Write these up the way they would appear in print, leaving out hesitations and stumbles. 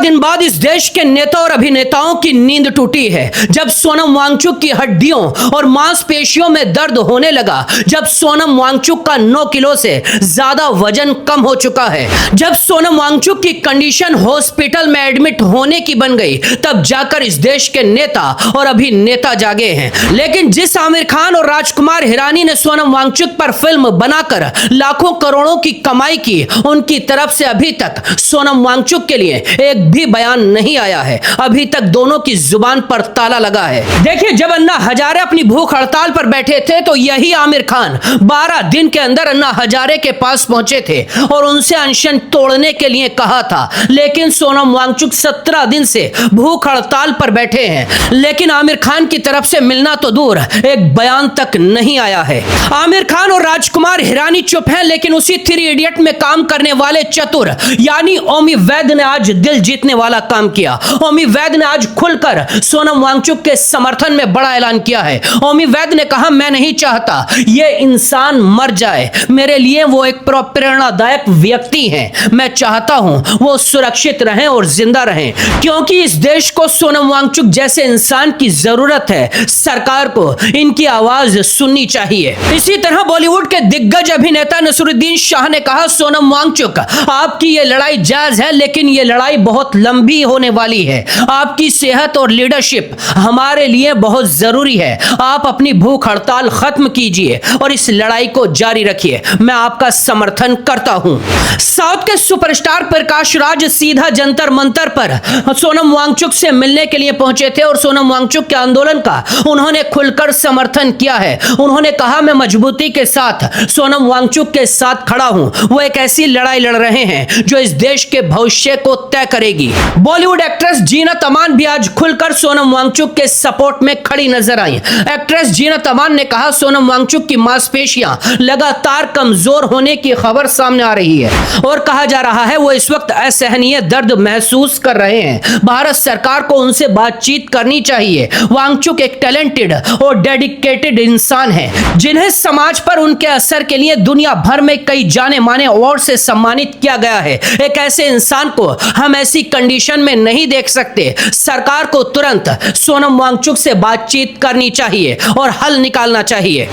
दिन बाद इस देश के नेता और अभिनेताओं की नींद टूटी है। जब सोनम वांगचुक की हड्डियों और मांसपेशियों में दर्द होने लगा, जब सोनम वांगचुक का 9 किलो से ज्यादा वजन कम हो चुका है, जब सोनम वांगचुक की कंडीशन हॉस्पिटल में एडमिट होने की बन गई, तब जाकर इस देश के नेता और अभिनेता जागे हैं। लेकिन जिस आमिर खान और राजकुमार हिरानी ने सोनम वांगचुक पर फिल्म बनाकर लाखों करोड़ों की कमाई की, उनकी तरफ से अभी तक सोनम वांगचुक के लिए एक भी बयान नहीं आया है। अभी तक दोनों की जुबान पर ताला लगा है। देखिए, जब अन्ना हजारे अपनी भूख हड़ताल पर बैठे थे तो यही आमिर खान 12 दिन के अंदर अन्ना हजारे के पास पहुंचे थे और उनसे अनशन तोड़ने के लिए कहा था। लेकिन सोनम वांगचुक 17 दिन से भूख हड़ताल पर बैठे हैं, लेकिन आमिर खान की तरफ से मिलना तो दूर, एक बयान तक नहीं आया है। आमिर खान और राजकुमार हिरानी चुप हैं, लेकिन उसी 3 इडियट में काम करने वाले चतुर यानी ओमी वैद्य ने आज दिल जीतने वाला काम किया। ओमी वैद्य ने आज खुलकर सोनम वांगचुक के समर्थन में बड़ा ऐलान किया है। ओमी वैद्य ने कहा, मैं नहीं चाहता ये इंसान मर जाए, मेरे लिए वो एक प्रेरणादायक व्यक्ति हैं। मैं चाहता हूं वो सुरक्षित रहें और जिंदा रहें, क्योंकि इस देश को सोनम वांगचुक जैसे इंसान की जरूरत है। सरकार को इनकी आवाज सुननी चाहिए। इसी तरह बॉलीवुड के दिग्गज अभिनेता नसीरुद्दीन शाह ने कहा, सोनम वांगचुक, आपकी ये लड़ाई जायज है, लेकिन ये लड़ाई बहुत लंबी होने वाली है। आपकी सेहत और लीडरशिप हमारे लिए बहुत जरूरी है। आप अपनी भूख हड़ताल खत्म कीजिए और इस लड़ाई को जारी रखिए। मैं आपका समर्थन करता हूं। साउथ के सुपरस्टार प्रकाश राज सीधा जंतर मंतर पर सोनम वांगचुक से मिलने के लिए पहुंचे थे और सोनम वांगचुक के आंदोलन का उन्होंने खुलकर समर्थन किया है। उन्होंने कहा, मैं मजबूती के साथ सोनम वांगचुक के साथ खड़ा हूं। वो एक ऐसी लड़ाई लड़ रहे हैं जो इस देश के भविष्य को तय करेगी। बॉलीवुड एक्ट्रेस जीनत अमान भी आज खुलकर सोनम वांगचुक के सपोर्ट में खड़ी नजर आई। एक्ट्रेस जीनत अमान ने कहा, सोनम वांगचुक की मांसपेशियां लगातार कमजोर होने की खबर सामने आ रही है और कहा जा रहा है वो इस वक्त असहनीय दर्द महसूस कर रहे हैं। भारत सरकार को उनसे बातचीत करनी चाहिए। वांगचुक एक टैलेंटेड और डेडिकेटेड इंसान है, जिन्हें समाज पर उनके असर के लिए दुनिया भर में कई जाने माने अवार्ड से सम्मानित किया गया है। एक ऐसे इंसान को हम ऐसी कंडीशन में नहीं देख सकते। सरकार को तुरंत सोनम वांगचुक से बातचीत करनी चाहिए और हल निकालना चाहिए।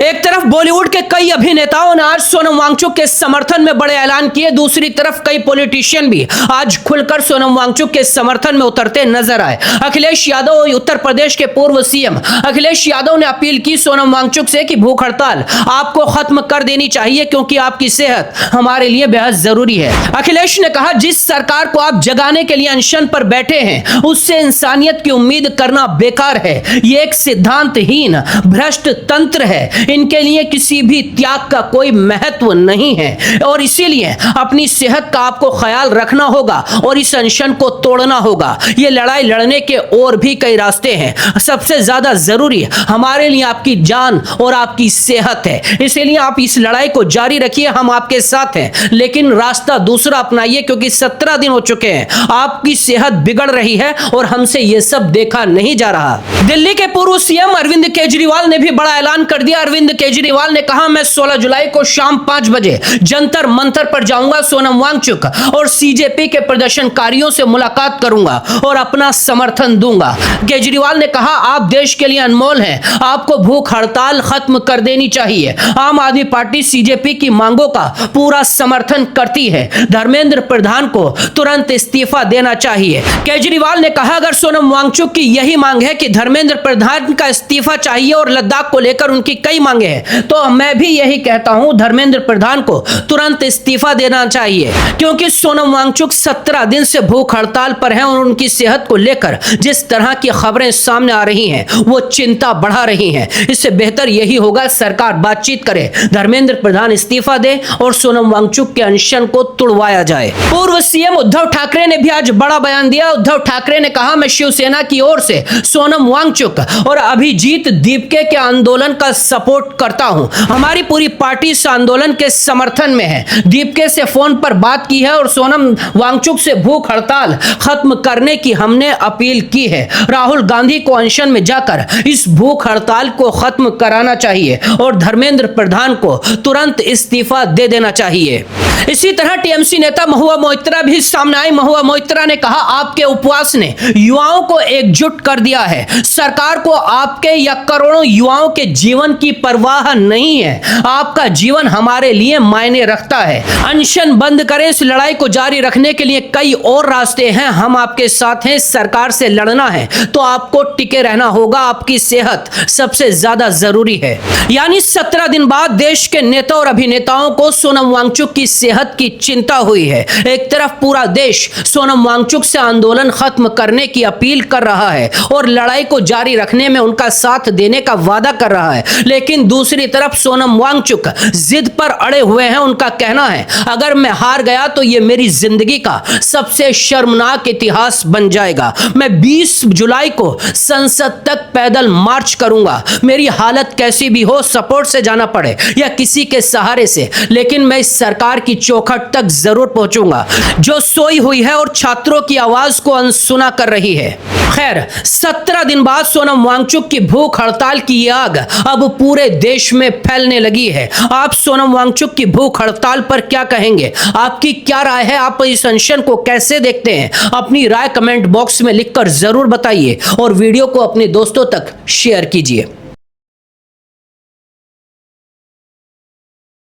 एक तरफ बॉलीवुड के कई अभिनेताओं ने आज सोनम वांगचुक के समर्थन में बड़े ऐलान किए, दूसरी तरफ कई पॉलिटिशियन भी आज खुलकर सोनम वांगचुक के समर्थन में उतरते नजर आए। अखिलेश यादव, उत्तर प्रदेश के पूर्व सीएम अखिलेश यादव ने अपील की सोनम वांगचुक से कि भूख हड़ताल आपको खत्म कर देनी चाहिए, क्योंकि आपकी सेहत हमारे लिए बेहद जरूरी है। अखिलेश ने कहा, जिस सरकार को आप जगाने के लिए अनशन पर बैठे हैं, उससे इंसानियत की उम्मीद करना बेकार है। ये एक सिद्धांतहीन भ्रष्ट तंत्र है। इनके लिए किसी भी त्याग का कोई महत्व नहीं है और इसीलिए अपनी सेहत का आपको ख्याल रखना होगा और इस अनशन को तोड़ना होगा। ये लड़ाई लड़ने के और भी कई रास्ते हैं। सबसे ज्यादा जरूरी हमारे लिए आपकी जान और आपकी सेहत है। इसीलिए आप इस लड़ाई को जारी रखिए, हम आपके साथ हैं, लेकिन रास्ता दूसरा अपनाइए, क्योंकि 17 दिन हो चुके हैं, आपकी सेहत बिगड़ रही है और हमसे यह सब देखा नहीं जा रहा। दिल्ली के पूर्व सीएम अरविंद केजरीवाल ने भी बड़ा ऐलान कर दिया। अरविंद केजरीवाल ने कहा, मैं 16 जुलाई को शाम 5 बजे जंतर मंतर पर जाऊंगा, सोनम वांगचुक और सीजेपी के प्रदर्शनकारियों से मुलाकात करूंगा और अपना समर्थन दूंगा। केजरीवाल ने कहा, आप देश के लिए अनमोल हैं, आपको भूख हड़ताल खत्म कर देनी चाहिए। आम आदमी पार्टी सीजेपी की मांगों का पूरा समर्थन करती है। धर्मेंद्र प्रधान को तुरंत इस्तीफा देना चाहिए। केजरीवाल ने कहा, अगर सोनम वांगचुक की यही मांग है कि धर्मेंद्र प्रधान का इस्तीफा चाहिए और लद्दाख को लेकर उनकी कई मांगे हैं, तो मैं भी यही कहता हूं, धर्मेंद्र प्रधान को तुरंत इस्तीफा देना चाहिए, क्योंकि सोनम वांगचुक 17 दिन से भूख हड़ताल पर हैं और उनकी सेहत को लेकर जिस तरह की खबरें सामने आ रही हैं, वो चिंता बढ़ा रही हैं। इससे बेहतर यही होगा सरकार बातचीत करे, धर्मेंद्र प्रधान इस्तीफा दे और सोनम वांगचुक के अनशन को तुड़वाया जाए। पूर्व सीएम उद्धव ठाकरे ने भी आज बड़ा बयान दिया। उद्धव ठाकरे ने कहा, मैं शिवसेना की ओर से सोनम वांगचुक और अभिजीत दीपके के आंदोलन का सपोर्ट करता हूं। हमारी पूरी पार्टी इस आंदोलन के समर्थन में है। दीपके से फोन पर बात की है और सोनम वांगचुक से भूख हड़ताल खत्म करने की हमने अपील की है। राहुल गांधी को अनशन में जाकर इस भूख हड़ताल को खत्म कराना चाहिए और धर्मेंद्र प्रधान को तुरंत इस्तीफा दे देना चाहिए। इसी तरह टीएमसी नेता महुआ मोइत्रा भी सामने आई। महुआ मोइत्रा ने कहा, आपके उपवास ने युवाओं को एकजुट कर दिया है। सरकार को आपके या करोड़ों युवाओं के जीवन की परवाह नहीं है। आपका जीवन हमारे लिए मायने रखता है। अनशन बंद करें। इस लड़ाई को जारी रखने के लिए कई और रास्ते हैं। हम आपके साथ हैं। सरकार से लड़ना है तो आपको टिके रहना होगा। आपकी सेहत सबसे ज्यादा जरूरी है। यानी 17 दिन बाद देश के नेता और अभिनेताओं को सोनम वांगचुक की सेहत की चिंता हुई है। एक तरफ पूरा देश सोनम वांगचुक से आंदोलन खत्म करने की अपील कर रहा है और लड़ाई को जारी रखने में उनका साथ देने का वादा कर रहा है, लेकिन दूसरी तरफ सोनम वांगचुक जिद पर अड़े हुए हैं। उनका कहना है, अगर मैं हार गया तो यह मेरी जिंदगी का सबसे शर्मनाक इतिहास बन जाएगा। मैं 20 जुलाई को संसद तक पैदल मार्च करूंगा। मेरी हालत कैसी भी हो, सपोर्ट से जाना पड़े या किसी के सहारे से, लेकिन मैं इस सरकार की चौखट तक जरूर पहुंचूंगा जो सोई हुई है और छात्रों की आवाज को अनसुना कर रही है। खैर, 17 दिन बाद सोनम वांगचुक की भूख हड़ताल की आग अब पूरे देश में फैलने लगी है। आप सोनम वांगचुक की भूख हड़ताल पर क्या कहेंगे? आपकी क्या राय है? आप इस अनशन को कैसे देखते हैं? अपनी राय कमेंट बॉक्स में लिखकर जरूर बताइए और वीडियो को अपने दोस्तों तक शेयर कीजिए।